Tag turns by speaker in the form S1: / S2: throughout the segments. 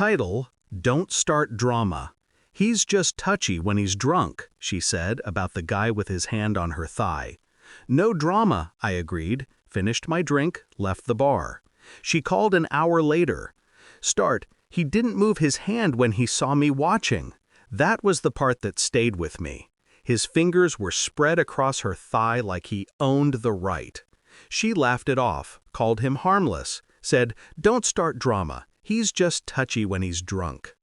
S1: Title: Don't Start Drama. He's just touchy when he's drunk, she said about the guy with his hand on her thigh. No drama, I agreed, finished my drink, left the bar. She called an hour later. Start: He didn't move his hand when he saw me watching. That was the part that stayed with me. His fingers were spread across her thigh like he owned the right. She laughed it off, called him harmless, said, "Don't start drama. He's just touchy when he's drunk."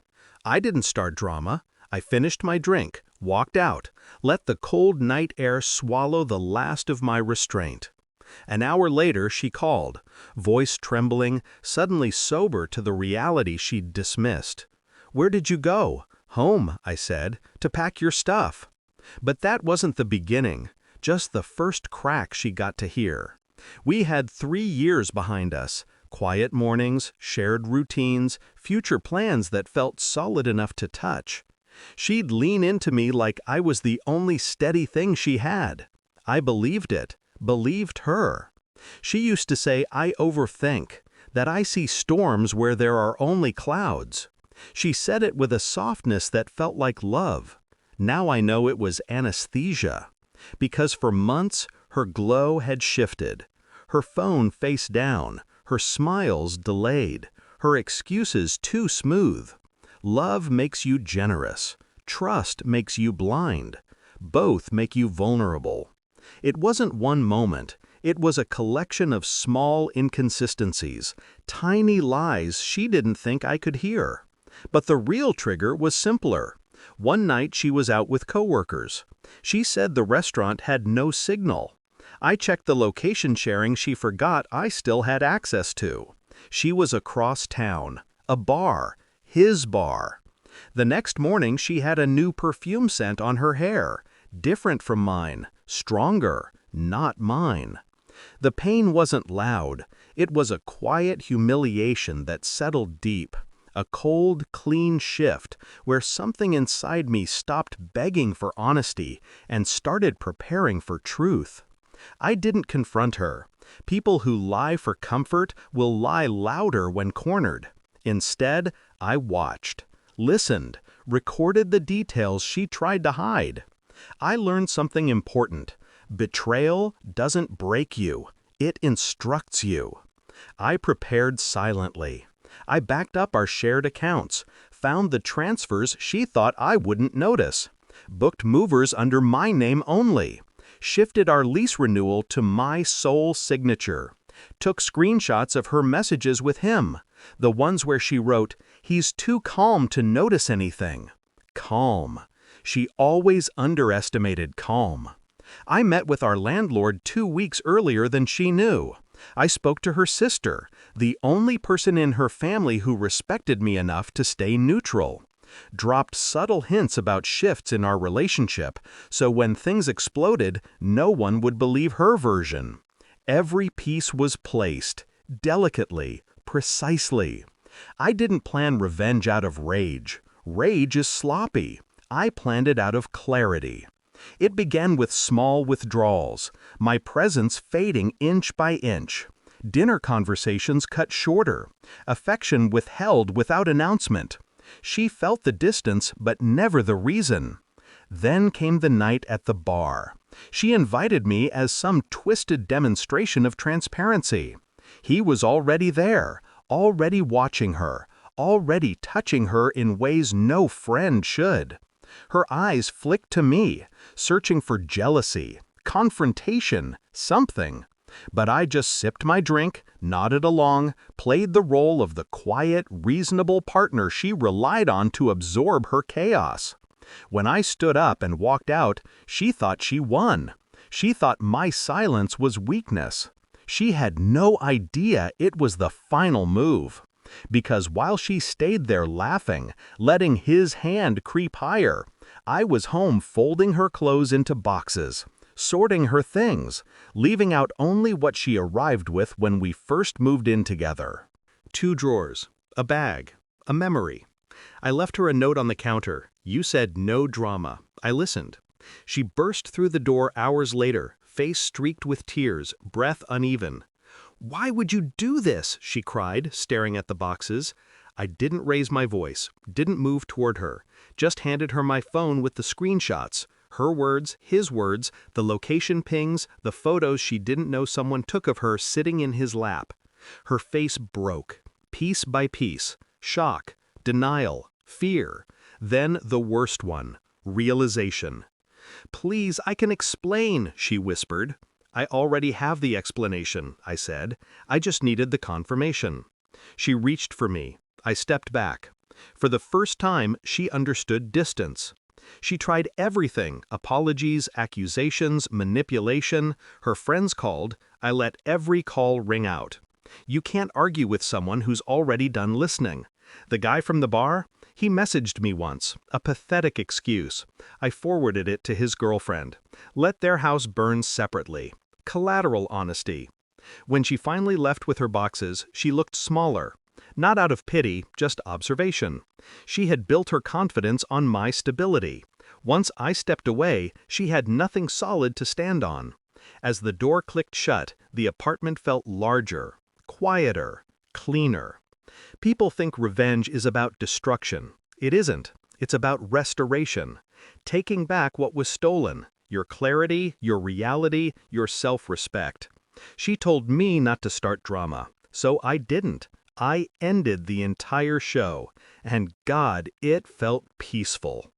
S1: I didn't start drama. I finished my drink, walked out, let the cold night air swallow the last of my restraint. An hour later she called, voice trembling, suddenly sober to the reality she'd dismissed. "Where did you go?" "Home," I said, "to pack your stuff." But that wasn't the beginning, just the first crack she got to hear. We had 3 years behind us, quiet mornings, shared routines, future plans that felt solid enough to touch. She'd lean into me like I was the only steady thing she had. I believed it, believed her. She used to say I overthink, that I see storms where there are only clouds. She said it with a softness that felt like love. Now I know it was anesthesia. Because for months, her glow had shifted. Her phone face down, her smiles delayed, her excuses too smooth. Love makes you generous. Trust makes you blind. Both make you vulnerable. It wasn't one moment. It was a collection of small inconsistencies, tiny lies she didn't think I could hear. But the real trigger was simpler. One night she was out with coworkers. She said the restaurant had no signal. I checked the location sharing she forgot I still had access to. She was across town. A bar. His bar. The next morning she had a new perfume scent on her hair. Different from mine. Stronger. Not mine. The pain wasn't loud. It was a quiet humiliation that settled deep. A cold, clean shift where something inside me stopped begging for honesty and started preparing for truth. I didn't confront her. People who lie for comfort will lie louder when cornered. Instead, I watched, listened, recorded the details she tried to hide. I learned something important. Betrayal doesn't break you. It instructs you. I prepared silently. I backed up our shared accounts, found the transfers she thought I wouldn't notice, booked movers under my name only, shifted our lease renewal to my sole signature, took screenshots of her messages with him, the ones where she wrote, "He's too calm to notice anything." Calm. She always underestimated calm. I met with our landlord 2 weeks earlier than she knew. I spoke to her sister, the only person in her family who respected me enough to stay neutral. Dropped subtle hints about shifts in our relationship, so when things exploded, no one would believe her version. Every piece was placed, delicately, precisely. I didn't plan revenge out of rage. Rage is sloppy. I planned it out of clarity. It began with small withdrawals, my presence fading inch by inch. Dinner conversations cut shorter, affection withheld without announcement. She felt the distance, but never the reason. Then came the night at the bar. She invited me as some twisted demonstration of transparency. He was already there, already watching her, already touching her in ways no friend should. Her eyes flicked to me, searching for jealousy, confrontation, something. But I just sipped my drink, nodded along, played the role of the quiet, reasonable partner she relied on to absorb her chaos. When I stood up and walked out, she thought she won. She thought my silence was weakness. She had no idea it was the final move. Because while she stayed there laughing, letting his hand creep higher, I was home folding her clothes into boxes, sorting her things, leaving out only what she arrived with when we first moved in together. 2 drawers, a bag, a memory. I left her a note on the counter. You said no drama. I listened. She burst through the door hours later, face streaked with tears, breath uneven. "Why would you do this?" she cried, staring at the boxes. I didn't raise my voice, didn't move toward her, just handed her my phone with the screenshots, her words, his words, the location pings, the photos she didn't know someone took of her sitting in his lap. Her face broke, piece by piece, shock, denial, fear, then the worst one, realization. "Please, I can explain," she whispered. "I already have the explanation," I said. "I just needed the confirmation." She reached for me. I stepped back. For the first time, she understood distance. She tried everything: apologies, accusations, manipulation. Her friends called. I let every call ring out. You can't argue with someone who's already done listening. The guy from the bar? He messaged me once, a pathetic excuse. I forwarded it to his girlfriend. Let their house burn separately. Collateral honesty. When she finally left with her boxes, she looked smaller. Not out of pity, just observation. She had built her confidence on my stability. Once I stepped away, she had nothing solid to stand on. As the door clicked shut, the apartment felt larger, quieter, cleaner. People think revenge is about destruction. It isn't. It's about restoration. Taking back what was stolen. Your clarity, your reality, your self-respect. She told me not to start drama, so I didn't. I ended the entire show, and God, it felt peaceful.